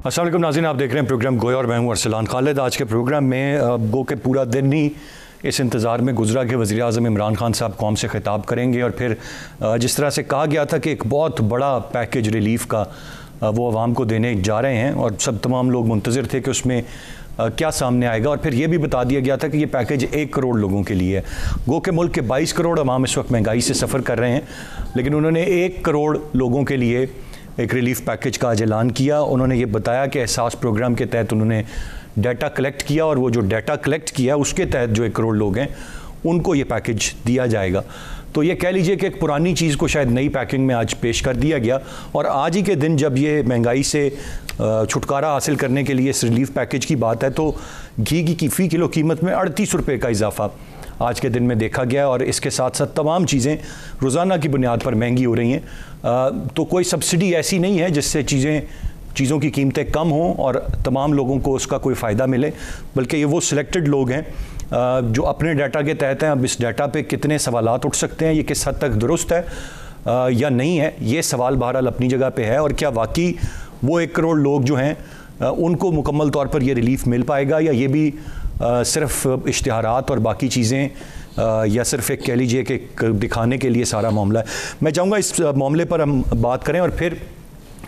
अस्सलाम वालेकुम नाज़रीन, आप देख रहे हैं प्रोग्राम गोया और मैं हूं अरसलान खालिद। आज के प्रोग्राम में गो के पूरा दिन ही इस इंतज़ार में गुजरा कि वज़ीर आज़म इमरान खान साहब कौम से ख़िताब करेंगे और फिर जिस तरह से कहा गया था कि एक बहुत बड़ा पैकेज रिलीफ़ का वो आवाम को देने जा रहे हैं और सब तमाम लोग मुंतज़िर थे कि उसमें क्या सामने आएगा। और फिर ये भी बता दिया गया था कि ये पैकेज 1 करोड़ लोगों के लिए है। गो के मुल्क के 22 करोड़ अवाम इस वक्त महंगाई से सफ़र कर रहे हैं, लेकिन उन्होंने 1 करोड़ लोगों के लिए एक रिलीफ पैकेज का आज ऐलान किया। उन्होंने ये बताया कि एहसास प्रोग्राम के तहत उन्होंने डाटा कलेक्ट किया और वो जो डाटा कलेक्ट किया उसके तहत जो 1 करोड़ लोग हैं उनको ये पैकेज दिया जाएगा। तो ये कह लीजिए कि एक पुरानी चीज़ को शायद नई पैकिंग में आज पेश कर दिया गया और आज ही के दिन जब ये महंगाई से छुटकारा हासिल करने के लिए इस रिलीफ पैकेज की बात है तो घी की फ़ी किलो कीमत में 38 रुपये का इजाफा आज के दिन में देखा गया और इसके साथ साथ तमाम चीज़ें रोज़ाना की बुनियाद पर महंगी हो रही हैं। तो कोई सब्सिडी ऐसी नहीं है जिससे चीज़ों की कीमतें कम हों और तमाम लोगों को उसका कोई फ़ायदा मिले, बल्कि ये वो सिलेक्टेड लोग हैं जो अपने डाटा के तहत हैं। अब इस डाटा पे कितने सवालात उठ सकते हैं, ये किस हद तक दुरुस्त है या नहीं है, ये सवाल बहरहाल अपनी जगह पे है। और क्या वाकई वो 1 करोड़ लोग जो हैं उनको मुकम्मल तौर पर ये रिलीफ मिल पाएगा या ये भी सिर्फ इश्तिहारात और बाकी चीज़ें या सिर्फ एक कह लीजिए कि दिखाने के लिए सारा मामला है। मैं चाहूँगा इस मामले पर हम बात करें। और फिर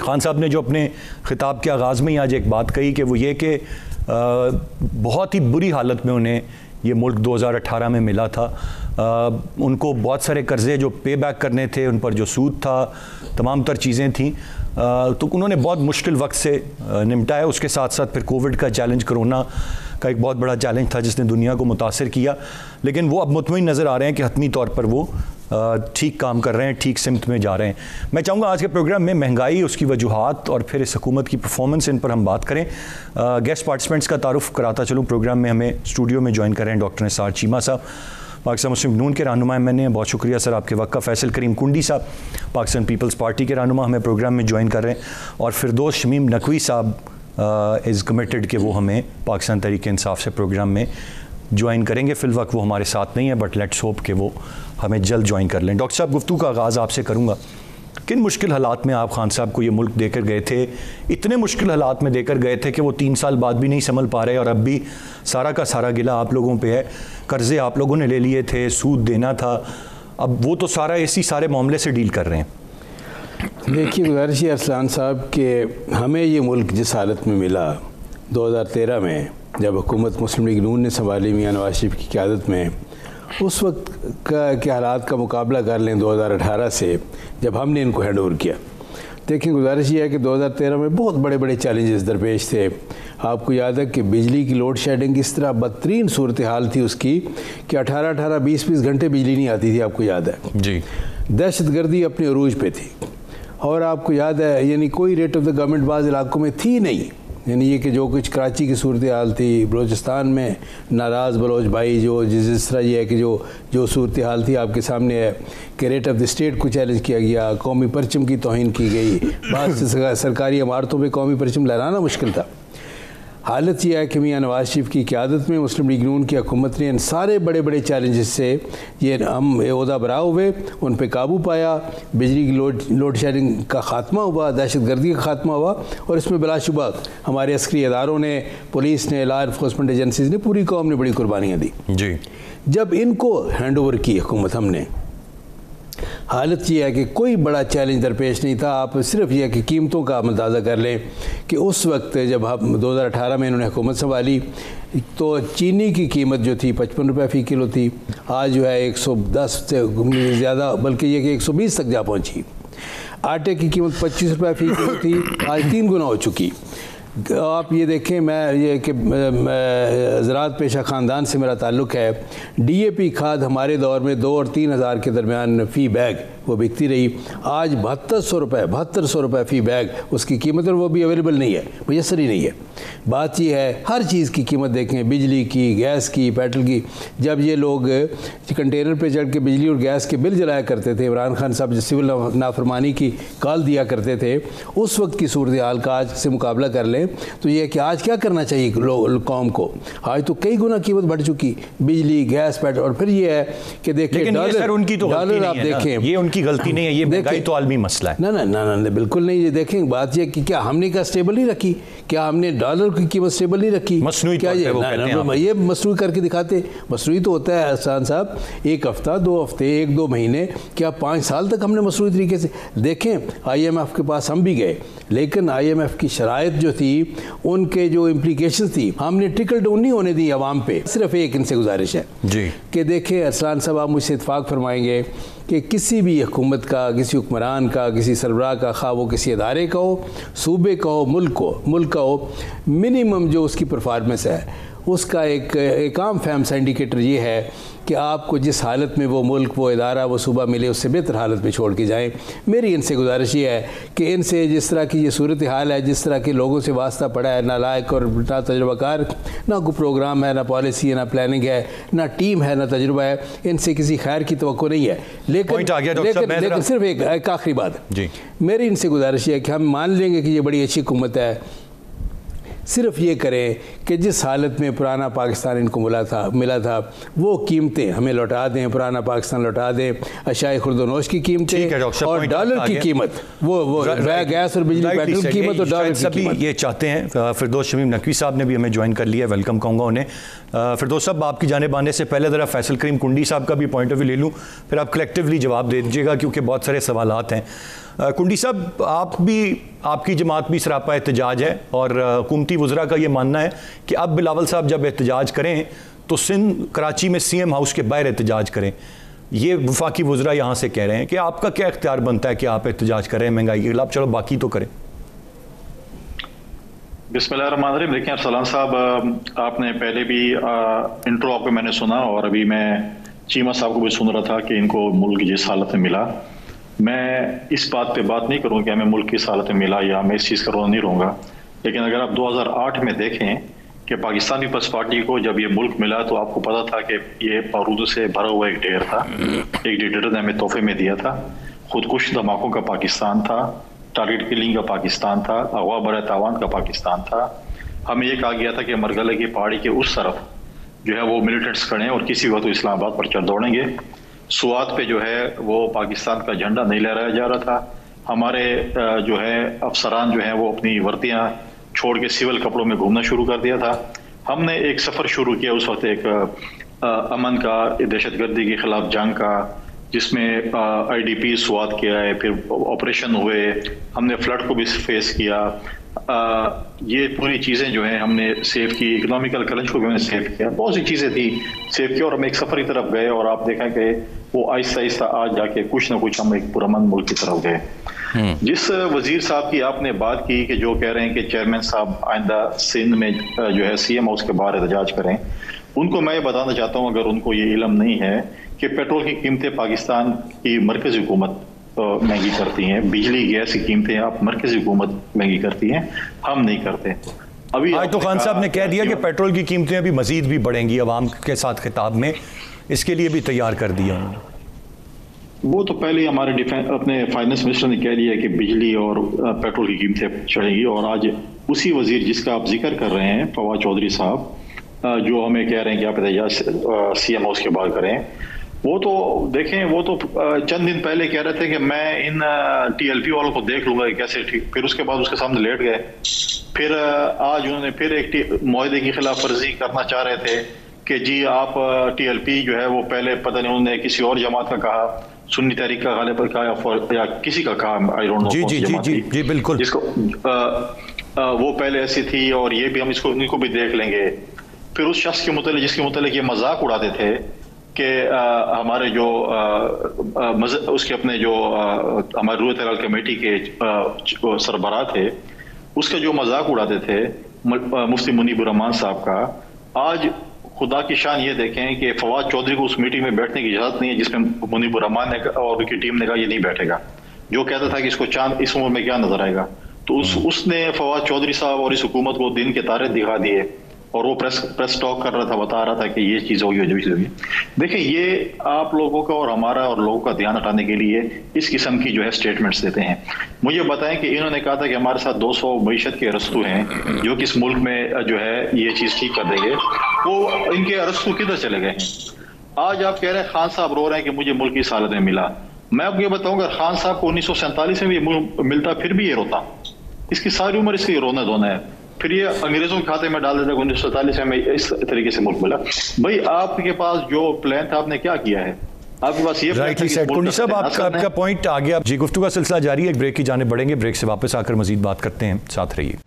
खान साहब ने जो अपने ख़िताब के आगाज़ में ही आज एक बात कही कि वो ये कि बहुत ही बुरी हालत में उन्हें ये मुल्क 2018 में मिला था। उनको बहुत सारे कर्ज़े जो पे बैक करने थे, उन पर जो सूद था, तमाम तर चीज़ें थीं, तो उन्होंने बहुत मुश्किल वक्त से निपटा है। उसके साथ साथ फिर कोविड का चैलेंज, कोरोना का एक बहुत बड़ा चैलेंज था जिसने दुनिया को मुतासिर किया, लेकिन वो अब मुतमईन नज़र आ रहे हैं कि हतमी तौर पर वो ठीक काम कर रहे हैं, ठीक सिमत में जा रहे हैं। मैं चाहूँगा आज के प्रोग्राम में महंगाई, उसकी वजूहात और फिर इस हुकूमत की परफॉर्मेंस, इन पर हम बात करें। गेस्ट पार्टिसिपेंट्स का तारुफ कराता चलूँ। प्रोग्राम में हमें स्टूडियो में ज्वाइन कर रहे हैं डॉक्टर निसार चीमा साहब, पाकिस्तान मुस्लिम नून के रहनुमा मैंने, बहुत शुक्रिया सर आपके वक्त का। फैसल करीम कुंडी साहब, पाकिस्तान पीपल्स पार्टी के रहनुमा, हमें प्रोग्राम में ज्वाइन कर रहे हैं। और फिरदौस शमीम नकवी साहब इज़ कमिटेड कि वो हमें पाकिस्तान तहरीक इंसाफ से प्रोग्राम में ज्वाइन करेंगे। फ़िलवक्त वो हमारे साथ नहीं है, बट लेट्स होप कि वो हमें जल्द ज्वाइन कर लें। डॉक्टर साहब, गुफ्तगू का आगाज़ आपसे करूँगा। किन मुश्किल हालात में आप खान साहब को ये मुल्क देकर गए थे? इतने मुश्किल हालात में देकर गए थे कि वो 3 साल बाद भी नहीं संभल पा रहे और अब भी सारा का सारा गिला आप लोगों पे है। कर्ज़े आप लोगों ने ले लिए थे, सूद देना था, अब वो तो सारा इसी सारे मामले से डील कर रहे हैं। देखिए गुज़ारिश है अरसलान साहब कि हमें ये मुल्क जिस हालत में मिला 2013 में, जब हुकूमत मुस्लिम लीग नून ने संभाली मियां नवाज शरीफ की क़यादत में, उस वक्त के हालात का मुकाबला कर लें 2018 से जब हमने इनको हैंड ओवर किया। देखिए गुज़ारिश ये है कि 2013 में बहुत बड़े बड़े चैलेंजेस दरपेश थे। आपको याद है कि बिजली की लोड शेडिंग इस तरह बदतरीन सूरत हाल थी उसकी कि 18-18, 20-20 घंटे बिजली नहीं आती थी। आपको याद है जी, दहशतगर्दी अपने अरूज पे थी। और आपको याद है यानी कोई रेट ऑफ द गवर्नमेंट बाज़ इलाकों में थी नहीं, यानी ये कि जो कुछ कराची की सूरत हाल थी, बलोचिस्तान में नाराज़ बलोच भाई जो जिस तरह ये है कि जो सूरत हाल थी आपके सामने है कि रेट ऑफ द स्टेट को चैलेंज किया गया, कौमी परचम की तौहीन की गई, बाद सरकारी इमारतों पर कौमी परचम लहराना मुश्किल था। हालत यह है कि मियां नवाज शरीफ की क़यादत में मुस्लिम लीग नून की हुकूमत ने इन सारे बड़े बड़े चैलेंजेस से ये हम ओहदा बरा हुए, उन पर काबू पाया, बिजली की लोड शेडिंग का ख़ात्मा हुआ, दहशतगर्दी का ख़ात्मा हुआ और इसमें बिलाशुबा हमारे अस्करी इदारों ने, पुलिस ने, लॉ इन्फोर्समेंट एजेंसीज़ ने, पूरी कौम ने बड़ी कुर्बानियाँ दी। जी, जब इनको हैंड ओवर की हुकूमत हमने, हालत ये है कि कोई बड़ा चैलेंज दरपेश नहीं था। आप सिर्फ यह कि कीमतों का अंदाज़ा कर लें कि उस वक्त जब हम 2018 में इन्होंने हुकूमत संभाली तो चीनी की कीमत जो थी 55 रुपये फ़ी किलो थी, आज जो है 110 से ज़्यादा, बल्कि ये कि 120 तक जा पहुँची। आटे की कीमत 25 रुपये फ़ी किलो थी, आज 3 गुना हो चुकी। आप ये देखें, मैं ये कि ज़राअत पेशा ख़ानदान से मेरा ताल्लुक़ है, DAP खाद हमारे दौर में 2 और 3 हज़ार के दरमियान फ़ी बैग वो बिकती रही। आज 7200 रुपये फ़ी बैग उसकी कीमत, और वो भी अवेलेबल नहीं है, मुयसर ही नहीं है। बात यह है हर चीज़ की कीमत देखें, बिजली की, गैस की, पेट्रोल की। जब ये लोग कंटेनर पे चढ़ के बिजली और गैस के बिल जलाया करते थे, इमरान खान साहब सिविल नाफरमानी की कॉल दिया करते थे, उस वक्त की सूरत हाल का आज से मुकाबला कर लें करें तो ये है कि आज क्या करना चाहिए कौम को। आज तो कई गुना कीमत बढ़ चुकी, बिजली, गैस, पेट्रोल। और फिर ये है कि देखिए डॉलर, उनकी तो डॉलर आप देखें, ये उनकी गलती नहीं है, ये महंगाई तो आलमी मसला है। ना ना ना ना बिल्कुल नहीं। ये देखें, बात ये कि क्या हमने क्या स्टेबल नहीं रखी, क्या हमने डॉलर की कीमत स्टेबल नहीं रखी, मसनूई क्या ये मसनूई करके दिखाते। मसनूई तो होता है अहसान साहब 1 हफ्ता, 2 हफ्ते, 1-2 महीने, क्या 5 साल तक हमने मसनूई तरीके से। देखें IMF के पास हम भी गए, लेकिन IMF की शराइत जो थी, उनके जो इम्प्लीकेशन थी, हमने ट्रिकल डाउन नहीं होने दी आवाम पे। सिर्फ एक इनसे गुजारिश है जी कि देखें अरसलान साहब, आप मुझसे इत्फाक फरमाएंगे कि किसी भी हुकूमत का, किसी हुक्मरान का, किसी सरबराह का, खा वो किसी अदारे का हो, सूबे का हो, मुल्क का हो, मिनिमम जो उसकी परफॉर्मेंस है उसका एक आम फैम सा इंडिकेटर ये है कि आपको जिस हालत में वो मुल्क, वो इदारा, वो सूबा मिले, उससे बेहतर हालत में छोड़ के जाएं। मेरी इनसे गुजारिश ये है कि इनसे जिस तरह की ये सूरत हाल है, जिस तरह के लोगों से वास्ता पड़ा है, ना लायक और ना तजुर्बाकार, ना कोई प्रोग्राम है, ना पॉलिसी है, ना प्लानिंग है, ना टीम है, ना तजुर्बा है, इनसे किसी खैर की तवक्को नहीं है। लेकिन सिर्फ एक आखिरी बात जी, मेरी इनसे गुजारिश है कि हम मान लेंगे कि ये बड़ी अच्छी हुकूमत है, सिर्फ ये करें कि जिस हालत में पुराना पाकिस्तान इनको मिला था वो कीमतें हमें लौटा दें, पुराना पाकिस्तान लौटा दें, अशाए खुर्दोनोश की कीमतें और डॉलर की कीमत, वो गैस और बिजली, पेट्रोल की कीमत और डॉलर की कीमत। ये चाहते हैं। फिरदौस शमीम नकवी साहब ने भी हमें ज्वाइन कर लिया, वेलकम कहूँगा उन्हें। फिरदौस साहब, आपकी जानिब आने से पहले ज़रा फैसल करीम कुंडी साहब का भी पॉइंट ऑफ व्यू ले लूँ, फिर आप कलेक्टिवली जवाब दे दीजिएगा क्योंकि बहुत सारे सवालात हैं। कुंडी साहब, आपकी जमात भी सरापा एहतजाज है और हुकूमती वज़रा का ये मानना है कि अब बिलावल साहब जब एहतजाज करें तो सिंध कराची में CM हाउस के बाहर एहतजाज करें। ये वफाकी वज़रा यहाँ से कह रहे हैं कि आपका क्या इख्तियार बनता है कि आप एहतजाज करें महंगाई के खिलाफ, चलो बाकी तो करें। बिस्मिल्लाहिर्रहमानिर्रहीम। देखिए अरसलान साहब, आपने पहले भी इंट्रो आपको मैंने सुना और अभी मैं चीमा साहब को भी सुन रहा था कि इनको मुल्क जिस हालत में मिला। मैं इस बात पे बात नहीं करूँ कि हमें मुल्क किस हालत में मिला या मैं इस चीज़ का रोना नहीं रहूँगा, लेकिन अगर आप 2008 में देखें कि पाकिस्तान पीपल्स पार्टी को जब ये मुल्क मिला तो आपको पता था कि ये बारूद से भरा हुआ एक ढेर था। एक डिक्टेटर ने हमें तोहफे में दिया था। खुदकुश धमाकों का पाकिस्तान था, टारगेट किलिंग का पाकिस्तान था, अगवा बर तावान का पाकिस्तान था। हमें ये कहा गया था कि मरगले की पहाड़ी के उस तरफ जो है वो मिलिटेंट्स खड़े हैं और किसी वक्त तो इस्लामाबाद पर चढ़ दौड़ेंगे। सुवात पे जो है वो पाकिस्तान का झंडा नहीं लहराया जा रहा था। हमारे जो है अफसरान जो है वो अपनी वर्दियां छोड़ के सिविल कपड़ों में घूमना शुरू कर दिया था। हमने एक सफ़र शुरू किया उस वक्त, एक अमन का, दहशतगर्दी के खिलाफ जंग का, जिसमें IDP स्वात किया है, फिर ऑपरेशन हुए, हमने फ्लड को भी फेस किया। ये पूरी चीज़ें जो हैं हमने सेव की, इकोनॉमिकल क्रंच को भी हमने सेव किया, बहुत सी चीज़ें थी सेव की और हम एक सफ़र की तरफ गए और आप देखा कि वो आहिस्ता आहिस्ता आज जाके कुछ ना कुछ हम एक पुरअमन मुल्क की तरफ गए। जिस वजीर साहब की आपने बात की कि जो कह रहे हैं कि चेयरमैन साहब आइंदा सिंध में जो है CM हाउस के बाहर एहतजाज करें, उनको मैं ये बताना चाहता हूँ, अगर उनको ये इल्म नहीं है कि पेट्रोल की कीमतें पाकिस्तान की मरकज़ी हुकूमत महंगी करती हैं, बिजली गैस की कीमतें आप मरकज़ी हुकूमत महंगी करती हैं, हम नहीं करते। अभी आज तो खान साहब ने कह दिया कि पेट्रोल की कीमतें अभी मजीद भी बढ़ेंगी, अवाम के साथ खिताब में इसके लिए भी तैयार कर दिया उन्होंने। वो तो पहले ही हमारे अपने फाइनेंस मिनिस्टर ने कह दिया कि बिजली और पेट्रोल की कीमतें चढ़ेंगी और आज उसी वजीर जिसका आप जिक्र कर रहे हैं फवाद चौधरी साहब, जो हमें कह रहे हैं कि आप एहतजाज CM हाउस के बाहर करें, वो तो देखें, वो तो चंद दिन पहले कह रहे थे कि मैं इन TLP वालों को देख लूंगा कैसे, ठीक, फिर उसके बाद उसके सामने लेट गए। फिर आज उन्होंने फिर एक मुआहदे की खिलाफ वर्जी करना चाह रहे थे कि जी आप TLP जो है वो पहले पता नहीं उन्होंने किसी और जमात का कहा, सुन्नी तहरीक का गालिब कहा या किसी का कहा, आई डोंट नो। जी जी जी जी जी बिल्कुल, जिसको वो पहले ऐसी थी और ये भी हम इनको भी देख लेंगे। फिर उस शख्स के मुतालिक जिसके मुतालिक ये मजाक उड़ाते थे कि हमारे जो उसके अपने जो हमारे रूरत हलाल कमेटी के सरबराह थे, उसका जो मजाक उड़ाते थे मुफ्ती मुनीबुर रहमान साहब का, आज खुदा की शान ये देखें कि फवाद चौधरी को उस मीटिंग में बैठने की इजाज़त नहीं है जिसमें मुनीबुर रहमान ने और उनकी टीम ने कहा ये नहीं बैठेगा। जो कहता था कि इसको चांद इस उम्र में क्या नजर आएगा, तो उसने फवाद चौधरी साहब और इस हुकूमत को दिन के तारे दिखा दिए और वो प्रेस टॉक कर रहा था, बता रहा था कि ये चीज होगी, जो चीज होगी। देखिए, ये आप लोगों का और हमारा और लोगों का ध्यान हटाने के लिए इस किस्म की जो है स्टेटमेंट्स देते हैं। मुझे बताएं कि इन्होंने कहा था कि हमारे साथ 200 मईशत के अरस्तू हैं जो कि इस मुल्क में जो है ये चीज ठीक कर देंगे, वो इनके अरस्तू किधर चले गए हैं? आज आप कह रहे हैं खान साहब रो रहे हैं कि मुझे मुल्क की इस हालत में मिला। मैं आपको ये बताऊंगा, खान साहब को 1947 में भी मिलता फिर भी ये रोता। इसकी सारी उम्र इसकी रोना धोना है, फिर ये अंग्रेजों के खाते में डाल देता। 1947 में इस तरीके से मुल्क मिला। भाई आपके पास जो प्लान था, आपने क्या किया है? आपके पास ये राइटली सेड। कुंडी साहब, आपका पॉइंट आ गया जी। गुफ्तगू का सिलसिला जारी है, एक ब्रेक की जाने बढ़ेंगे, ब्रेक से वापस आकर मजीद बात करते हैं, साथ रहिए।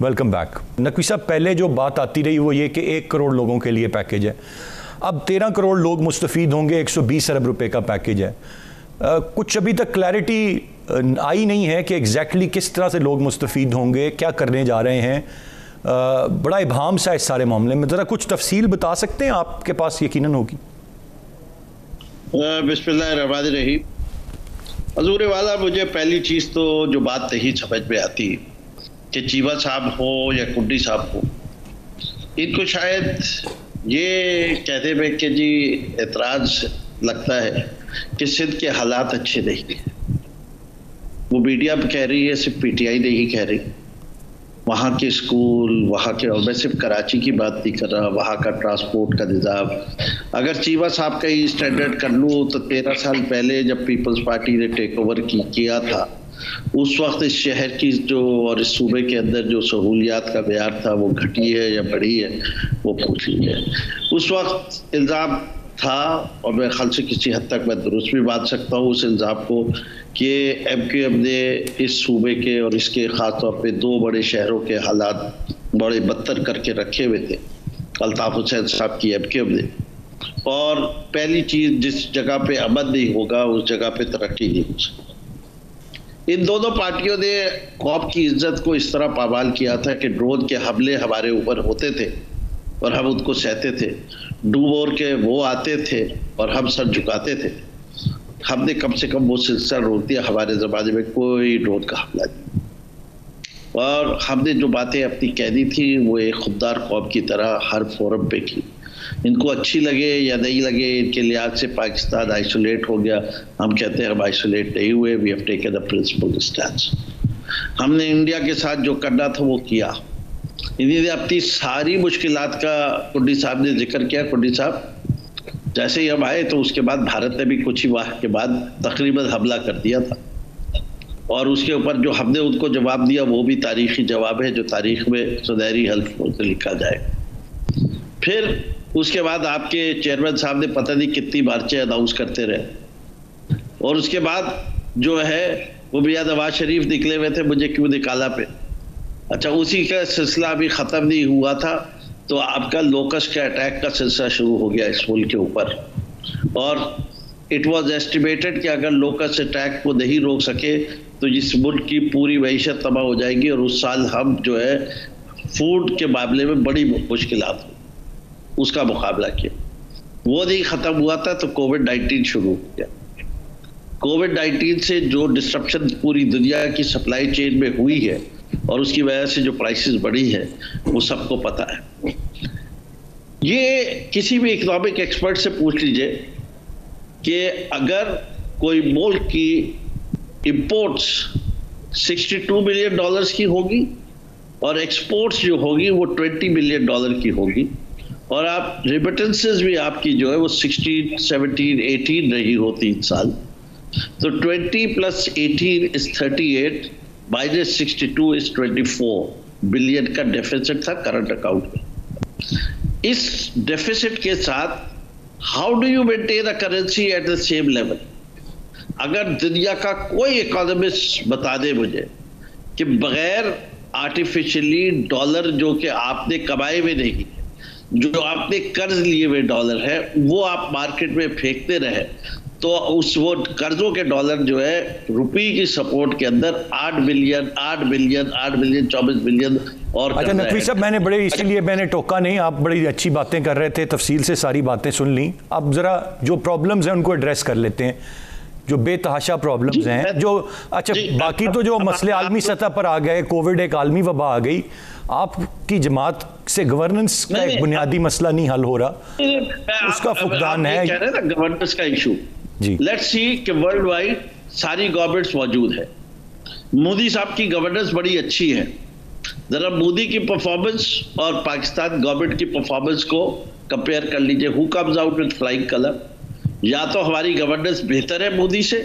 Welcome back. नकवी साहब, पहले जो बात आती रही वो ये कि 1 करोड़ लोगों के लिए पैकेज है, अब 13 करोड़ लोग मुस्तफ़ीद होंगे, 120 अरब रुपए का पैकेज है। कुछ अभी तक क्लैरिटी आई नहीं है कि एग्जैक्टली किस तरह से लोग मुस्तफ़ीद होंगे, क्या करने जा रहे हैं। बड़ा इबाम सा इस सारे मामले में, ज़रा कुछ तफसील बता सकते हैं? आपके पास यकीनन होगी। बिस्मिल्लाहिर्रहमानिर्रहीम। हजूर वाला, मुझे पहली चीज़ तो जो बात नहीं समझ में आती कि चीमा साहब हो या कुंडी साहब हो, इनको शायद ये कहते में कि जी एतराज़ लगता है कि सिंध के हालात अच्छे नहीं हैं। वो मीडिया भी कह रही है, सिर्फ पीटीआई नहीं कह रही। वहाँ के स्कूल, वहाँ के, और मैं सिर्फ कराची की बात नहीं कर रहा, वहाँ का ट्रांसपोर्ट का निज़ाम। अगर चीमा साहब का ही स्टैंडर्ड कर लूँ तो 13 साल पहले जब पीपल्स पार्टी ने टेक ओवर किया था, उस वक्त इस शहर की जो और इस सूबे के अंदर जो सहूलियात का मेयार था वो घटी है या बढ़ी है, वो पूछ लीजिए। उस वक्त इल्ज़ाम था, और मैं ख्याल से किसी हद तक मैं दुरुस्त भी मान सकता हूँ उस इल्ज़ाम को, कि MQM ने इस सूबे के और इसके ख़ास तौर पे 2 बड़े शहरों के हालात बड़े बदतर करके रखे हुए थे अल्ताफ़ हुसैन साहब की MQM ने। और पहली चीज़, जिस जगह पे अमन नहीं होगा उस जगह पे तरक्की नहीं हो सकती। इन दोनों पार्टियों ने कौम की इज्जत को इस तरह पामाल किया था कि ड्रोन के हमले हमारे ऊपर होते थे और हम उनको सहते थे, डूबोर के वो आते थे और हम सर झुकाते थे। हमने कम से कम वो सिलसिला रोक दिया। हमारे ज़माने में कोई ड्रोन का हमला नहीं, और हमने जो बातें अपनी कह दी थी वो एक खुददार कौम की तरह हर फोरम पे की। इनको अच्छी लगे या नहीं लगे, इनके लिहाज से पाकिस्तान आइसोलेट हो गया, हम कहते हैं हम आइसोलेट नहीं हुए। We have taken a principle stance. हमने इंडिया के साथ जो करना था वो किया। इन्होंने अपनी सारी मुश्किलात का कुंडी साहब ने जिक्र किया। कुंडी साहब, जैसे ही हम आए तो उसके बाद भारत ने भी कुछ ही माह के बाद तकरीबन हमला कर दिया था, और उसके ऊपर जो हमने उनको जवाब दिया वो भी तारीखी जवाब है जो तारीख में सुनहरी हल्फ से लिखा जाए। फिर उसके बाद आपके चेयरमैन साहब ने पता नहीं कितनी बारचें अनाउंस करते रहे, और उसके बाद जो है वो मियां नवाज शरीफ निकले हुए थे, मुझे क्यों निकाला पे। अच्छा, उसी का सिलसिला अभी ख़त्म नहीं हुआ था तो आपका लोकस के अटैक का सिलसिला शुरू हो गया इस मुल्क के ऊपर, और इट वाज एस्टिमेटेड कि अगर लोकस अटैक को नहीं रोक सके तो इस मुल्क की पूरी मईशत तबाह हो जाएगी, और उस साल हम जो है फूड के मामले में बड़ी मुश्किलात हुई, उसका मुकाबला किया। वो नहीं ख़त्म हुआ था तो कोविड-19 शुरू हो गया। कोविड-19 से जो डिस्ट्रप्शन पूरी दुनिया की सप्लाई चेन में हुई है और उसकी वजह से जो प्राइसेस बढ़ी है वो सबको पता है। ये किसी भी इकोनॉमिक एक्सपर्ट से पूछ लीजिए कि अगर कोई मुल्क की इंपोर्ट्स $62 बिलियन की होगी और एक्सपोर्ट्स जो होगी वो $20 बिलियन की होगी, और आप रिमिटेंसेस भी आपकी जो है वो 16, 17, 18 रही हो 3 साल, तो 20 + 18 is 38 - 62 is 24 बिलियन का डेफिसिट था करंट अकाउंट में। इस डेफिसिट के साथ how do you maintain a currency at the same level? अगर दुनिया का कोई इकोनॉमिस्ट बता दे मुझे कि बगैर आर्टिफिशियली डॉलर जो कि आपने कमाए हुए नहीं, जो आपने कर्ज लिए हुए डॉलर है वो आप मार्केट में फेंकते रहे तो वो कर्जों के डॉलर जो है रुपये की सपोर्ट के अंदर 8 बिलियन 24 बिलियन और अच्छा नकवी साहब, मैंने बड़े इसीलिए मैंने टोका नहीं, आप बड़ी अच्छी बातें कर रहे थे, तफसील से सारी बातें सुन ली। अब जरा जो प्रॉब्लम्स हैं उनको एड्रेस कर लेते हैं, जो बेतहाशा प्रॉब्लम्स हैं जो अच्छा बाकी तो जो मसले आलमी सतह पर आ गए, कोविड एक आलमी वबा आ गई, आपकी जमात से गवर्नेंस का एक बुनियादी मसला नहीं हल हो रहा, उसका फुकदान है गवर्नेंस का इशू। लेट्स सी कि वर्ल्ड वाइड सारी गवर्नमेंट्स मौजूद है, मोदी साहब की गवर्नेंस बड़ी अच्छी है, जरा मोदी की परफॉर्मेंस और पाकिस्तान गवर्नमेंट की परफॉर्मेंस को कंपेयर कर लीजिए, who comes out with flying colour. या तो हमारी गवर्नेंस बेहतर है मोदी से,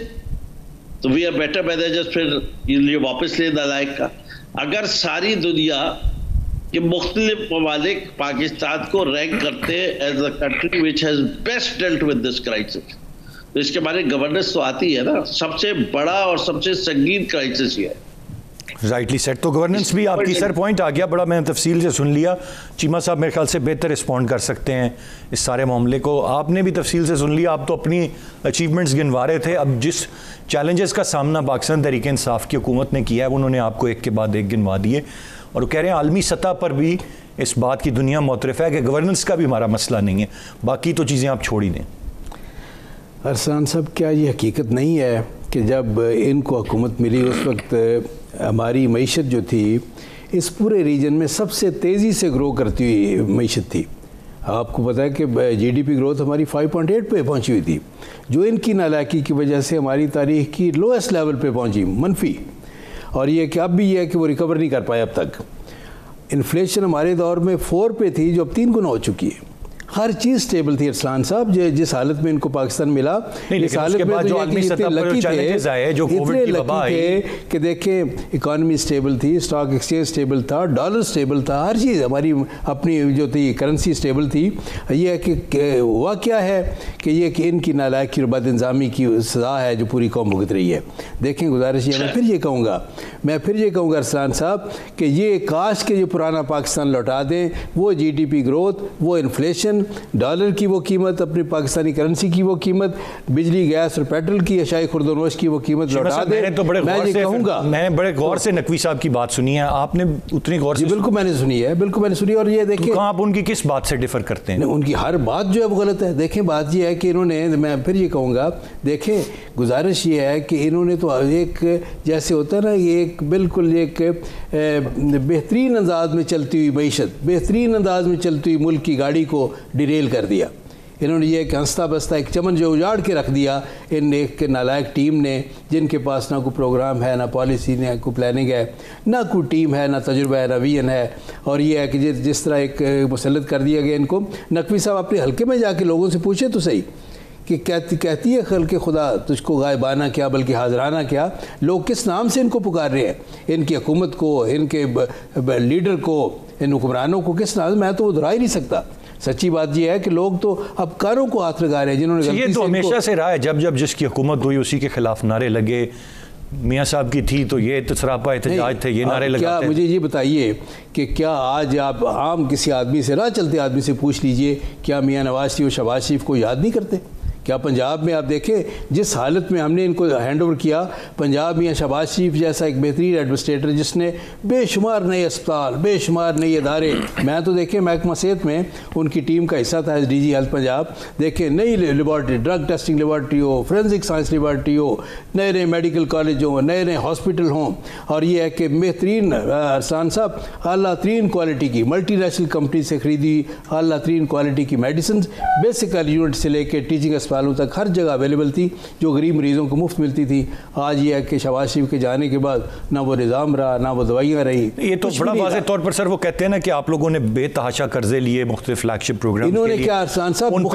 तो वी आर बेटर मैनेजर्स, फिर ये वापस ले नालायक का। अगर सारी दुनिया के मुख्तलिफ ममालिक पाकिस्तान को रैंक करते हैं as a country which has best dealt with this crisis, तो इसके बारे में गवर्नेंस तो आती है ना, सबसे बड़ा और सबसे संगीन क्राइसिस ये है। Rightly set. तो गवर्नेंस भी आपकी सर पॉइंट आ गया, बड़ा मैंने तफसील से सुन लिया। चीमा साहब मेरे ख्याल से बेहतर रिस्पॉन्ड कर सकते हैं इस सारे मामले को, आपने भी तफसील से सुन लिया, आप तो अपनी अचीवमेंट्स गिनवा रहे थे। अब जिस चैलेंजेस का सामना पाकिस्तान तहरीक इंसाफ की हुकूमत ने किया है उन्होंने आपको एक के बाद एक गिनवा दिए, और वो कह रहे हैं आलमी सतह पर भी इस बात की दुनिया मुतरफ़ है कि गवर्नेंस का भी हमारा मसला नहीं है, बाकी तो चीज़ें आप छोड़ ही दें। अरसान साहब, क्या ये हकीकत नहीं है कि जब इनको हुकूमत मिली उस वक्त हमारी मईशत जो थी इस पूरे रीजन में सबसे तेज़ी से ग्रो करती हुई मईशत थी। आपको पता है कि जीडीपी ग्रोथ हमारी 5.8 पे पहुंची हुई थी, जो इनकी नालायकी की वजह से हमारी तारीख की लोएस्ट लेवल पे पहुंची, मनफी। और ये कि अब भी ये है कि वो रिकवर नहीं कर पाए अब तक। इन्फ्लेशन हमारे दौर में 4 पे थी, जो अब 3 गुना हो चुकी है। हर चीज़ स्टेबल थी अरसलान साहब, जिस हालत में इनको पाकिस्तान मिला, इस हालत में तो लकी थे, जो कोविड की वबा आई कि देखें इकॉनमी स्टेबल थी, स्टॉक एक्सचेंज स्टेबल था, डॉलर स्टेबल था, हर चीज़ हमारी अपनी जो थी करेंसी स्टेबल थी। ये है कि हुआ क्या है कि ये कि इनकी नालायकी और बदइंजामी की सज़ा है जो पूरी कौम भुगत रही है। देखें, गुजारिश है, मैं फिर ये कहूँगा अरसलान साहब कि ये काश के जो पुराना पाकिस्तान लौटा दें, वो जीडीपी ग्रोथ, वो इन्फ्लेशन, डॉलर की वो कीमत, अपनी पाकिस्तानी करेंसी की वो कीमत, बिजली गैस और पेट्रोल की अशाई खुर्दोनोश की वो कीमत लौटा दे। मैंने बड़े गौर से नकवी साहब की बात सुनी है, आपने उतनी गौर से? बिल्कुल मैंने सुनी है, और ये देखें तो आप उनकी किस बात से डिफर करते हैं? उनकी हर बात जो है वो गलत है। देखें, बात ये है कि इन्होंने, मैं फिर ये कहूँगा, देखें गुजारिश ये है कि इन्होंने तो एक जैसे होता है ना, ये एक बिल्कुल एक बेहतरीन अंदाज में चलती हुई मईशत, बेहतरीन अंदाज में चलती हुई मुल्क की गाड़ी को डिरेल कर दिया। इन्होंने ये कि हंसता बसता एक चमन जो उजाड़ के रख दिया इन एक नालायक टीम ने, जिनके पास ना कोई प्रोग्राम है, ना पॉलिसी, ना कोई प्लानिंग है, ना कोई टीम है, ना तजुर्बा है, ना विजन है। और ये है कि जिस तरह एक मुसल्लत कर दिया गया इनको। नकवी साहब अपने हल्के में जाके लोगों से पूछे तो सही कि कहती है खल के खुदा तुझको गायबाना क्या बल्कि हाजराना क्या, लोग किस नाम से इनको पुकार रहे हैं, इनकी हुकूमत को, इनके लीडर को, इन हुक्मरानों को किस नाम? मैं तो वो दोहरा ही नहीं सकता। सच्ची बात यह है कि लोग तो अब कारों को हाथ लगा रहे हैं जिन्होंने ये तो हमेशा से रहा है, जब जब जिसकी हुकूमत हुई उसी के खिलाफ नारे लगे। मियाँ साहब की थी तो ये सरापा एहतजाज थे, ये नारे लगाते थे। मुझे ये बताइए कि क्या आज आप आम किसी आदमी से, राह चलते आदमी से पूछ लीजिए, क्या मियाँ नवाज शरीफ और शहबाज शरीफ को याद नहीं करते? क्या पंजाब में आप देखें जिस हालत में हमने इनको हैंड ओवर किया, पंजाब में शहबाज शरीफ जैसा एक बेहतरीन एडमिनिस्ट्रेटर जिसने बेशुमार नए अस्पताल, बेशुमार नए इदारे, मैं तो देखें महकमा सेहत में उनकी टीम का हिस्सा था डीजी हेल्थ पंजाब, देखें नई लेबॉर्ट्री, ड्रग टेस्टिंग लेबॉर्ट्री हो, फोरेंसिक साइंस लेबॉर्ट्री हो, नए नए मेडिकल कॉलेज हों, नए नए हॉस्पिटल हों। और ये है कि बेहतरीन अरसान साहब आला तरीन क्वालिटी की मल्टी नेशनल कंपनी से खरीदी आला तरीन क्वालिटी की मेडिसिन बेसिकल यूनिट से लेकर टीचिंग अस्पतालों तक हर जगह अवेलेबल थी, जो गरीब मरीजों को मुफ्त मिलती थी। आज ये है कि शहबाज शरीफ के जाने के बाद ना वो निज़ाम रहा, ना वो दवाइयाँ रही। ये तो बड़ा वाज़ेह तौर पर सर वो कहते हैं ना कि आप लोगों ने बेतहाशा कर्जे लिए मुख्तलिफ फ्लैगशिप प्रोग्राम, इन्होंने क्या अरसान साहब उन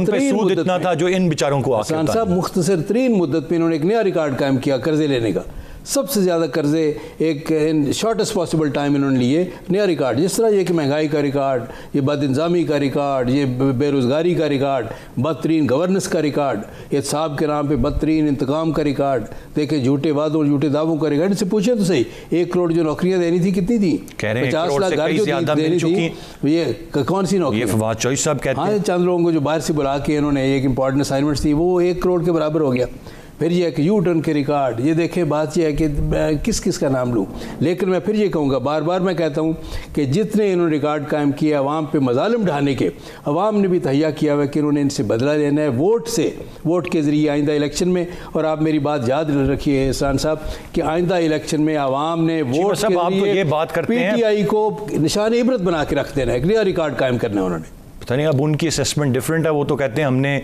पे सूद इतना था जो इन बेचारों को, अरसान साहब मुख्तसर तरीन मुद्दत में इन्होंने एक नया रिकॉर्ड कायम किया कर्जे लेने का। सबसे ज़्यादा कर्जे एक इन शॉर्टेस्ट पॉसिबल टाइम इन्होंने लिए। नया रिकॉर्ड, जिस तरह ये कि महंगाई का रिकॉर्ड, ये बदइंजामी का रिकॉर्ड, ये बेरोज़गारी का रिकॉर्ड, बदतरीन गवर्नेंस का रिकॉर्ड, ये साहब के नाम पे बदतरीन इंतकाम का रिकॉर्ड, देखें झूठे वादों झूठे दावों का रिकॉर्ड। इनसे पूछे तो सही, 1 करोड़ जो नौकरियाँ देनी थी कितनी थी? 50 लाख घर जो देनी थी, ये कौन सी नौकरी? फवाद चौधरी साहब कहते हैं, हाँ, चंद लोगों को जो बाहर से बुला के इन्होंने एक इंपॉर्टेंट असाइनमेंट्स थी, वो 1 करोड़ के बराबर हो गया। फिर ये कि यू टर्न के रिकॉर्ड, ये देखें, बात यह है कि किस किस का नाम लूँ, लेकिन मैं फिर ये कहूँगा, बार बार मैं कहता हूँ कि जितने इन्होंने रिकॉर्ड कायम किया अवाम पे मजालिम ढाने के, अवाम ने भी तहिया किया हुआ कि इन्होंने इनसे बदला लेना है वोट से, वोट के ज़रिए आइंदा इलेक्शन में। और आप मेरी बात याद रखिए एहसान साहब कि आइंदा इलेक्शन में अवाम ने वोट के ज़रिए PTI को निशान इबरत बना के रख देना है, नया रिकॉर्ड कायम करना है उन्होंने। पता नहीं अब उनकी असेसमेंट डिफरेंट है। वो तो कहते हैं हमने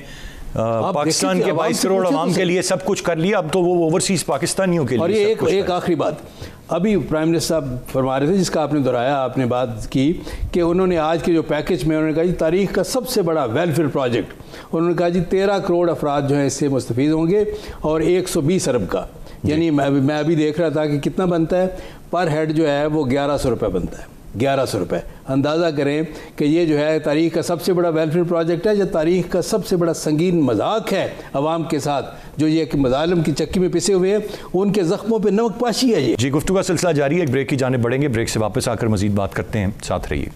पाकिस्तान के 22 करोड़ अवाम के लिए सब कुछ कर लिया, अब तो वो ओवरसीज पाकिस्तानियों के लिए। और ये एक आखिरी बात, अभी प्राइम मिनिस्टर साहब फरमा रहे थे, जिसका आपने दोहराया, आपने बात की कि उन्होंने आज के जो पैकेज में उन्होंने कहा जी तारीख का सबसे बड़ा वेलफेयर प्रोजेक्ट, उन्होंने कहा जी 13 करोड़ अफराद जो हैं इससे मुस्तफ़ीद होंगे और 120 अरब का, यानी मैं अभी देख रहा था कि कितना बनता है पर हेड जो है वो 1100 रुपये बनता है, 1100 रुपये। अंदाज़ा करें कि ये जो है तारीख़ का सबसे बड़ा वेलफेयर प्रोजेक्ट है, जो तारीख़ का सबसे बड़ा संगीन मजाक है अवाम के साथ, जो ये कि मजालिम की चक्की में पिसे हुए हैं, उनके ज़ख्मों पे नमक पाशी है ये। जी, गुफ्तगू का सिलसिला जारी है, एक ब्रेक की जाने बढ़ेंगे, ब्रेक से वापस आकर मज़ीद बात करते हैं, साथ रहिए।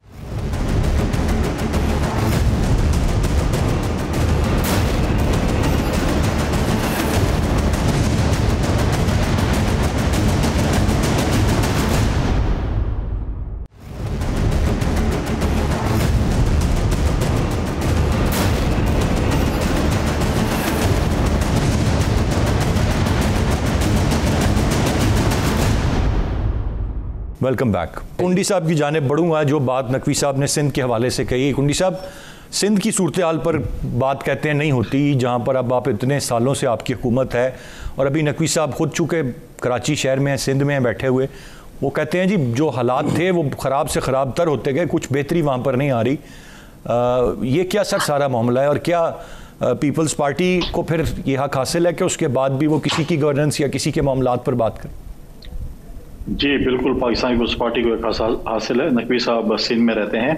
Welcome back. कुंडी साहब की जानिब बढ़ूंगा। जो बात नकवी साहब ने सिंध के हवाले से कही, कुंडी साहब सिंध की सूरत हाल पर बात कहते हैं नहीं होती, जहाँ पर अब आप इतने सालों से आपकी हुकूमत है, और अभी नकवी साहब खुद चूँकि कराची शहर में हैं, सिंध में हैं बैठे हुए, वो कहते हैं जी जो हालात थे वो ख़राब से ख़राब तर होते गए, कुछ बेहतरी वहाँ पर नहीं आ रही। ये क्या सर सारा मामला है, और क्या पीपल्स पार्टी को फिर ये हक हासिल है कि उसके बाद भी वो किसी की गवर्नेंस या किसी के मामलात पर बात करें? जी बिल्कुल, पाकिस्तान पीपल्स पार्टी को एक हासिल है। नकवी साहब सिंध में रहते हैं,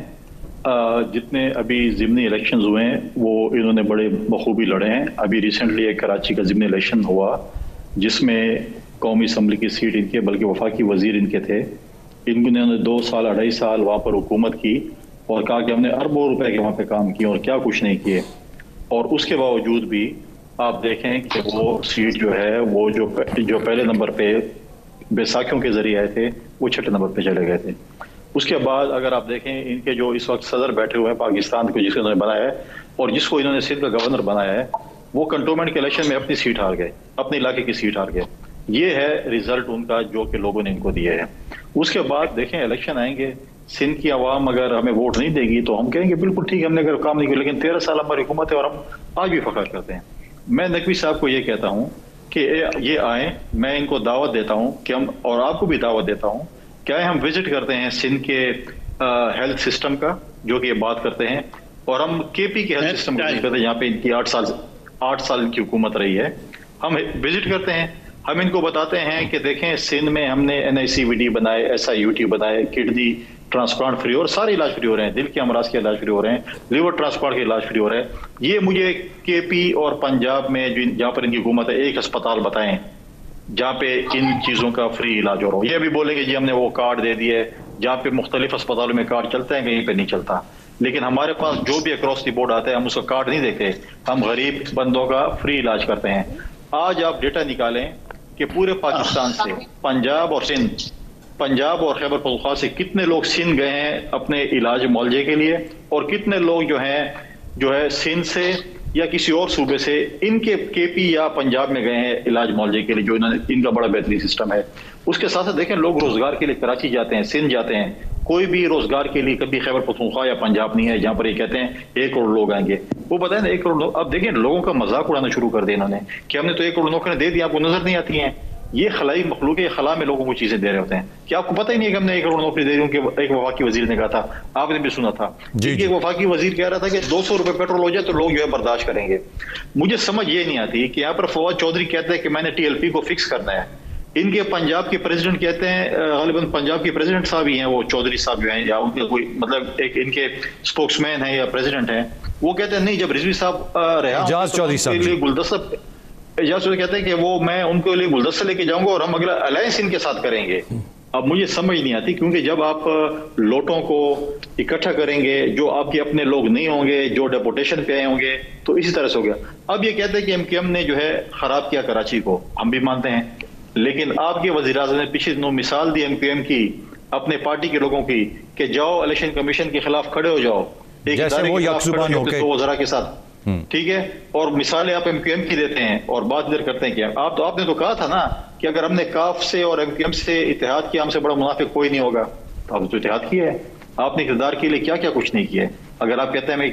जितने अभी ज़िमनी इलेक्शन हुए हैं वो इन्होंने बड़े बखूबी लड़े हैं। अभी रिसेंटली एक कराची का ज़िमनी इलेक्शन हुआ जिसमें कौमी असम्बली की सीट इनके, बल्कि वफाकी वजीर इनके थे। इन्होंने 2 साल 2.5 साल वहाँ पर हुकूमत की और कहा कि हमने अरबों रुपए के वहाँ पे काम किए और क्या कुछ नहीं किए, और उसके बावजूद भी आप देखें कि वो सीट जो है वो जो पहले नंबर पे बैसाखियों के जरिए आए थे वो 6ठे नंबर पे चले गए थे। उसके बाद अगर आप देखें इनके जो इस वक्त सदर बैठे हुए हैं पाकिस्तान को, जिसको इन्होंने बनाया है और जिसको इन्होंने सिंध का गवर्नर बनाया है, वो कंटोनमेंट के इलेक्शन में अपनी सीट हार गए, अपने इलाके की सीट हार गए। ये है रिजल्ट उनका जो कि लोगों ने इनको दिए हैं। उसके बाद देखें इलेक्शन आएंगे, सिंध की आवाम अगर हमें वोट नहीं देगी तो हम कहेंगे बिल्कुल ठीक है, हमने अगर काम नहीं किया, लेकिन 13 साल हमारी हुकूमत है और हम आज भी फख्र करते हैं। मैं नकवी साहब को ये कहता हूँ कि ये आए, मैं इनको दावत देता हूं कि हम, और आपको भी दावत देता हूं, क्या हम विजिट करते हैं सिंध के हेल्थ सिस्टम का, जो कि ये बात करते हैं, और हम केपी के हेल्थ सिस्टम का विजिट करते हैं जहाँ पे इनकी 8 साल की हुकूमत रही है। हम विजिट करते हैं, हम इनको बताते हैं कि देखें सिंध में हमने NICVD बनाए, SIUT बनाए, किडनी ट्रांसप्लांट फ्री, और सारे इलाज फ्री हो रहे हैं, दिल के अमराज के इलाज फ्री हो रहे हैं, लिवर ट्रांसप्लांट के इलाज फ्री हो रहे हैं। ये मुझे KP और पंजाब में जहाँ पर इनकी हुकूमत है एक अस्पताल बताएं जहाँ पे इन चीज़ों का फ्री इलाज हो रहा हो। ये भी बोलेंगे जी हमने वो कार्ड दे दिए, जहाँ पे मुख्तलिफ अस्पतालों में कार्ड चलते हैं, कहीं पे नहीं चलता। लेकिन हमारे पास जो भी अक्रॉस द बोर्ड आता है हम उसका कार्ड नहीं देते, हम गरीब बंदों का फ्री इलाज करते हैं। आज आप डेटा निकालें कि पूरे पाकिस्तान से पंजाब और खैबर पख्तूनख्वा से कितने लोग सिंध गए हैं अपने इलाज मुआवजे के लिए, और कितने लोग जो है सिंध से या किसी और सूबे से इनके KP या पंजाब में गए हैं इलाज मुआवजे के लिए, जो इनका बड़ा बेहतरीन सिस्टम है। उसके साथ साथ देखें लोग रोजगार के लिए कराची जाते हैं, सिंध जाते हैं, कोई भी रोजगार के लिए कभी खैबर पख्तूनख्वा या पंजाब नहीं है जहाँ पर ये कहते हैं 1 करोड़ लोग आएंगे। वो बताए ना 1 करोड़ लोग, अब देखें लोगों का मजाक उड़ाना शुरू कर दिया इन्होंने कि हमने तो 1 करोड़ नौकरियां दे दी, आपको नजर नहीं आती हैं। ये खलाई मखलूक है, खला में लोगों को चीजें दे रहे होते हैं। क्या आपको पता ही नहीं है कि हमने 1 करोड़ नौकरी दे दी? एक वफाकी वजीर ने कहा था, आपने भी सुना था, एक वफाकी वजीर कह रहा था कि 200 रुपए पेट्रोल हो जाए तो लोग जो है बर्दाश्त करेंगे। मुझे समझ ये नहीं आती कि यहाँ पर फवाद चौधरी कहते हैं कि मैंने TLP को फिक्स करना है, इनके पंजाब के प्रेसिडेंट कहते हैं, गालिबन पंजाब के प्रेसिडेंट साहब ही हैं, वो चौधरी साहब जो हैं, या उनके कोई मतलब एक इनके स्पोक्समैन हैं या प्रेसिडेंट हैं, वो कहते हैं नहीं, जब रिजवी साहब रहा एजाज चौधरी साहब गुलदस्ता, एजाज चौधरी कहते हैं कि वो मैं उनके लिए गुलदस्ता लेके जाऊंगा और हम अगला अलायंस इनके साथ करेंगे। अब मुझे समझ नहीं आती, क्योंकि जब आप लोटों को इकट्ठा करेंगे, जो आपके अपने लोग नहीं होंगे, जो डेपुटेशन पे आए होंगे, तो इसी तरह से हो गया। अब ये कहते हैं कि MQM ने जो है खराब किया कराची को, हम भी मानते हैं, लेकिन आपके वज़ीर-ए-आज़म ने पिछले दिनों मिसाल दी MQM की, अपने पार्टी के लोगों की, कि जाओ इलेक्शन कमीशन के खिलाफ खड़े हो जाओ, एक जैसे वो यकजुबान होके वज़रा के साथ, ठीक है, और मिसालें आप MQM की देते हैं और बात इधर करते हैं। क्या आपने तो कहा था ना कि अगर हमने काफ से और MQM से इत्तेहाद किया, हमसे बड़ा मुनाफिक कोई नहीं होगा, तो आपने तो इत्तेहाद किया है। आपने इक़्तिदार के लिए क्या क्या कुछ नहीं किया है। अगर आप कहते हैं मैं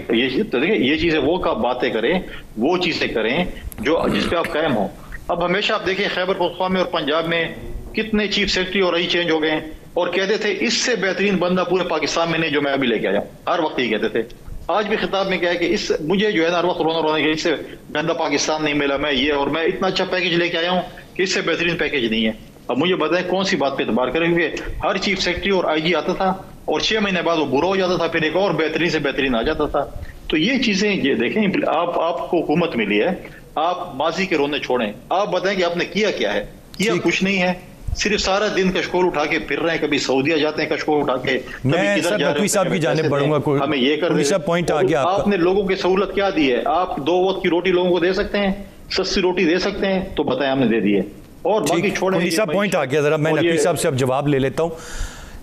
ये चीजें वो का बातें करें, वो चीजें करें जो जिस पे आप कायम हो। अब हमेशा आप देखिए खैबर पख्तूनख्वा में और पंजाब में कितने चीफ सेक्रेटरी और रही चेंज हो गए और कहते थे इससे बेहतरीन बंदा पूरे पाकिस्तान में नहीं जो मैं अभी लेके आया, हर वक्त ये कहते थे। आज भी खिताब में क्या है कि इस मुझे जो है ना हर वक्त रोना के इससे गंदा पाकिस्तान नहीं मिला, मैं ये और मैं इतना अच्छा पैकेज लेके आया हूँ कि इससे बेहतरीन पैकेज नहीं है। अब मुझे बताएं कौन सी बात पे एतबार करें, क्योंकि हर चीफ सेक्रेटरी और IG आता था और 6 महीने बाद वो बुरा हो जाता था, फिर एक और बेहतरीन से बेहतरीन आ जाता था। तो ये चीजें ये देखें, आपको हुकूमत मिली है, आप माजी के रोने छोड़ें, आप बताएं कि आपने किया क्या है। किया कुछ नहीं है, सिर्फ सारा दिन कशकोल उठा के फिर रहे हैं, कभी सऊदीया जाते हैं कशकोल उठा के, मैं सर नकवी साहब की जानिब बढ़ूंगा, हमें ये कर सब पॉइंट आ गया। आपने लोगों की सहूलत क्या दी है? आप 2 वक्त की रोटी लोगों को दे सकते हैं, सस्ती रोटी दे सकते हैं, तो बताएं हमने दे दी है, और बाकी छोड़े सब पॉइंट आ गया। जरा मैं नकवी साहब से अब जवाब ले लेता हूँ।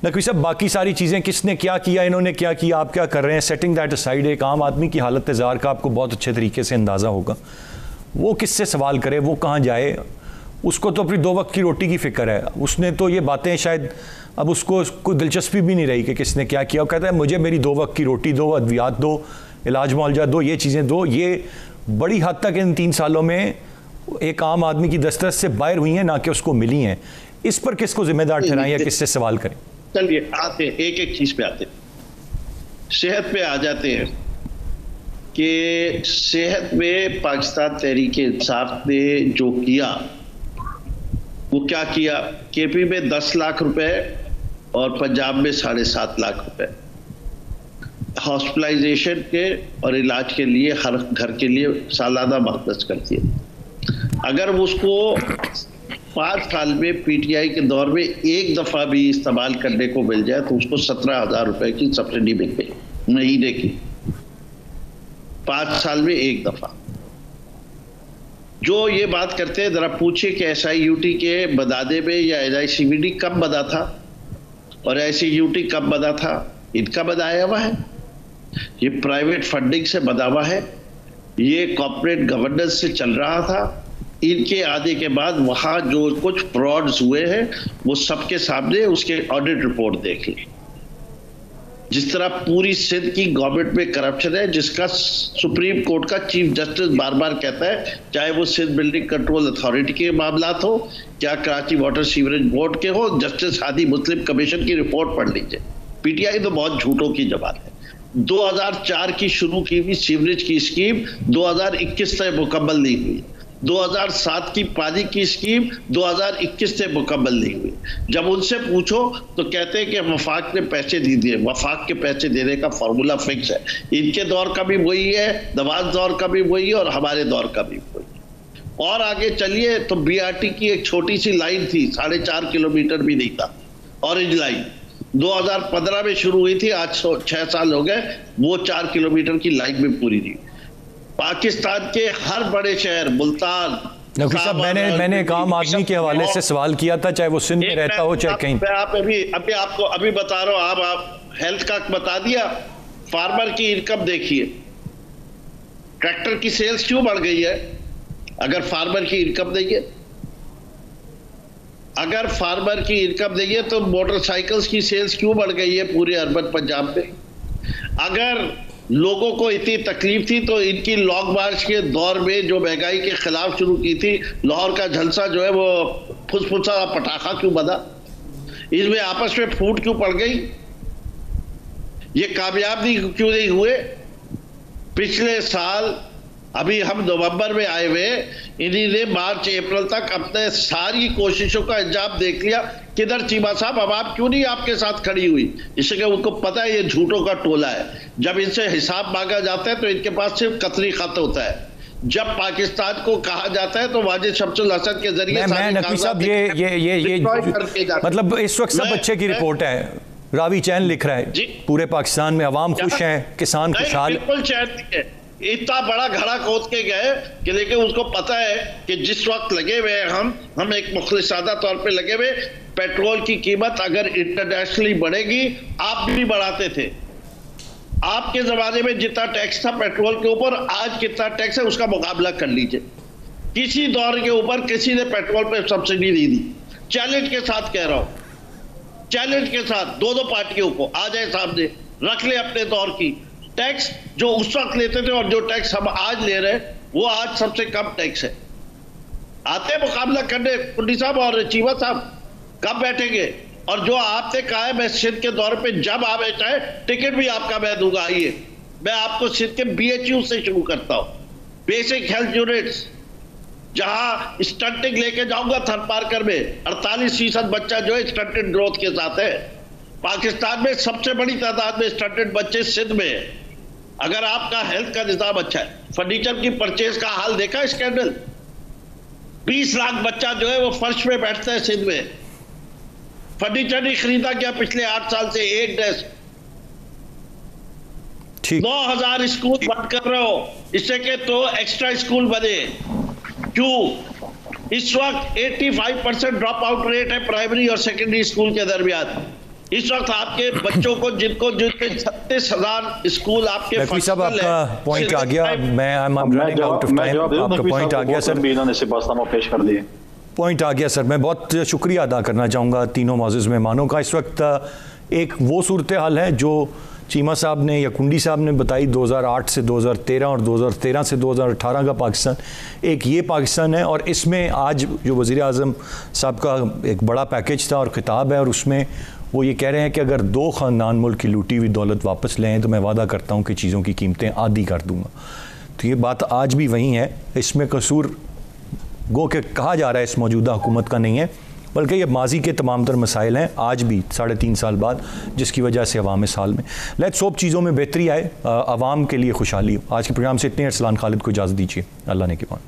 नकवी साहब, बाकी सारी चीज़ें किसने क्या किया, इन्होंने क्या किया, आप क्या कर रहे हैं, सेटिंग दैट असाइड, एक आम आदमी की हालत ज़ार का आपको बहुत अच्छे तरीके से अंदाज़ा होगा। वो किससे सवाल करे, वो कहाँ जाए, उसको तो अपनी 2 वक्त की रोटी की फ़िक्र है। उसने तो ये बातें शायद अब उसको कोई दिलचस्पी भी नहीं रही कि किसने क्या किया। वो कहता है मुझे मेरी 2 वक्त की रोटी दो, अद्वियात दो, इलाज मुआवजा दो, ये चीज़ें दो। ये बड़ी हद तक इन 3 सालों में एक आम आदमी की दस्तरस से बाहर हुई हैं, ना कि उसको मिली हैं। इस पर किसको जिम्मेदार ठहराएं या किससे सवाल करें? चलिए आते हैं, एक एक चीज पे आते हैं। सेहत पे आ जाते हैं कि सेहत में पाकिस्तान तहरीक इंसाफ ने जो किया वो क्या किया। KP में 10 लाख रुपए और पंजाब में 7.5 लाख रुपए हॉस्पिटलाइजेशन के और इलाज के लिए हर घर के लिए सालाना मखरज करती है। अगर उसको 5 साल में PTI के दौर में एक दफा भी इस्तेमाल करने को मिल जाए तो उसको 17,000 रुपए की सब्सिडी मिल गई महीने की, 5 साल में एक दफा। जो ये बात करते हैं जरा पूछिए कि SIUT के बदादे में या NICVD कब बदा था और SIUT कब बदा था। इनका बदाया हुआ है, ये प्राइवेट फंडिंग से बदा हुआ है, ये कॉर्पोरेट गवर्नेंस से चल रहा था। इनके आने के बाद वहां जो कुछ फ्रॉड्स हुए हैं वो सबके सामने उसके ऑडिट रिपोर्ट देख ली। जिस तरह पूरी सिंध की गवर्नमेंट में करप्शन है, जिसका सुप्रीम कोर्ट का चीफ जस्टिस बार बार कहता है, चाहे वो सिंध बिल्डिंग कंट्रोल अथॉरिटी के मामलात हो, क्या कराची वाटर सीवरेज बोर्ड के हो, जस्टिस हादी मुस्लिम कमीशन की रिपोर्ट पढ़ लीजिए। PTI तो बहुत झूठों की जबान है। 2004 की शुरू की हुई सीवरेज की स्कीम 2021 तक मुकम्मल नहीं हुई। 2007 की पानी की स्कीम 2021 से मुकम्मल नहीं हुई। जब उनसे पूछो तो कहते हैं कि वफाक ने पैसे दे दिए। वफाक के पैसे देने का फॉर्मूला फिक्स है, इनके दौर का भी वही है, नवाज दौर का भी वही है और हमारे दौर का भी वही है। और आगे चलिए तो BRT की एक छोटी सी लाइन थी, 4.5 किलोमीटर भी नहीं था, ऑरेंज लाइन 2015 में शुरू हुई थी, आज 6 साल हो गए, वो 4 किलोमीटर की लाइन में पूरी नहीं। पाकिस्तान के हर बड़े शहर, मुल्तान, नकवी साहब, मैंने एक आम आदमी के हवाले से सवाल किया था, चाहे वो सिंध में रहता हो चाहे कहीं। आप अभी आपको बता रहा हूं, आप हेल्थ का बता दिया। फार्मर की इनकम देखिए, ट्रैक्टर की सेल्स क्यों बढ़ गई है अगर फार्मर की इनकम नहीं है? अगर फार्मर की इनकम नहीं है तो मोटरसाइकिल्स की सेल्स क्यों बढ़ गई है पूरे अर्बन पंजाब में? अगर लोगों को इतनी तकलीफ थी तो इनकी लॉन्ग मार्च के दौर में जो महंगाई के खिलाफ शुरू की थी, लाहौर का झलसा जो है वो फुसफुसा पटाखा क्यों बना? इसमें आपस में फूट क्यों पड़ गई? ये कामयाब क्यों नहीं हुए? पिछले साल अभी हम नवंबर में आए हुए, इन्हीं ने मार्च अप्रैल तक अपने सारी कोशिशों का अंजाम देख लिया। किधर चीमा साहब, अब आप क्यों नहीं आपके साथ खड़ी हुई? इसलिए उनको पता है ये झूठों का टोला है। जब इनसे हिसाब मांगा जाता है तो इनके पास सिर्फ कतरी खत होता है। जब पाकिस्तान को कहा जाता है तो वाजिद शमसुल हसन के जरिए नकवी साहब ये मतलब इस वक्त सब अच्छे की रिपोर्ट है। रावी चैन लिख रहा है पूरे पाकिस्तान में अवाम खुश है, किसान खुशहाल। बिल्कुल चैन है। इतना बड़ा घड़ा खोद के गए कि लेकिन उसको पता है कि जिस वक्त लगे हुए हैं हम एक मुखलिसाना तौर पे लगे हुए, पेट्रोल की कीमत अगर इंटरनेशनली बढ़ेगी, आप भी बढ़ाते थे। आपके जमाने में जितना टैक्स था पेट्रोल के ऊपर, आज कितना टैक्स है उसका मुकाबला कर लीजिए। किसी दौर के ऊपर किसी ने पेट्रोल पे सब्सिडी नहीं दी। चैलेंज के साथ कह रहा हूं, चैलेंज के साथ दोनों पार्टियों को आ जाए सामने, रख ले अपने दौर की टैक्स जो उस वक्त लेते थे और जो टैक्स हम आज ले रहे हैं वो आज सबसे कम टैक्स है। आते मुकाबला करने कुंडी साहब और चीमा साहब, कब बैठेंगे? और जो आपने कहा है मैं सिंध के दौर पे जब आप चाहे टिकट भी आपका मैं दूंगा। आइए, मैं आपको सिंध के BHU से शुरू करता हूं, बेसिक हेल्थ यूनिट्स, जहां स्टंटिंग लेके जाऊंगा थरपारकर में 48% बच्चा जो है स्टंटेड ग्रोथ के साथ है। पाकिस्तान में सबसे बड़ी तादाद में स्टंटेड बच्चे सिंध में है। अगर आपका हेल्थ का निजाम अच्छा है, फर्नीचर की परचेज का हाल देखा स्कैंडल, 20 लाख बच्चा जो है वो फर्श में बैठता है सिंध में। फर्नीचर नहीं खरीदा क्या पिछले 8 साल से? एक डेस्क। 9000 स्कूल बंद कर रहे हो, इससे के तो एक्स्ट्रा स्कूल बने। क्यों? इस वक्त 85% ड्रॉप आउट रेट है प्राइमरी और सेकेंडरी स्कूल के दरमियान। इस वक्त आपके बच्चों को जिनको 36,000 स्कूल आपके साहब, आपका पॉइंट आ गया। मैं रनिंग आउट ऑफ टाइम। आपका पॉइंट आ गया सर, इन्होंने सिफारिशनामा पेश कर दिए। पॉइंट आ गया सर। मैं बहुत शुक्रिया अदा करना चाहूँगा तीनों मोअज़्ज़िज़ मेहमानों का। इस वक्त एक वो सूरत हाल है जो चीमा साहब ने या कुंडी साहब ने बताई 2008 से 2013 और 2013 से 2018 का पाकिस्तान, एक ये पाकिस्तान है। और इसमें आज जो वज़ीर आज़म साहब का एक बड़ा पैकेज था और खिताब है, और उसमें वो ये कह रहे हैं कि अगर 2 ख़ानदान मुल्क की लूटी हुई दौलत वापस लें तो मैं वादा करता हूँ कि चीज़ों की कीमतें आधी कर दूँगा। तो ये बात आज भी वही है। इसमें कसूर गो के कहा जा रहा है इस मौजूदा हुकूमत का नहीं है, बल्कि ये माजी के तमाम तर मसाइल हैं आज भी 3.5 साल बाद, जिसकी वजह से अवाम इस हाल में। लेट्स होप चीज़ों में बेहतरी आए, अवाम के लिए खुशहाली हो। आज के प्रोग्राम से इतने। अरसलान खालिद को इजाज़त दीजिए। अल्लाह ने के बाद।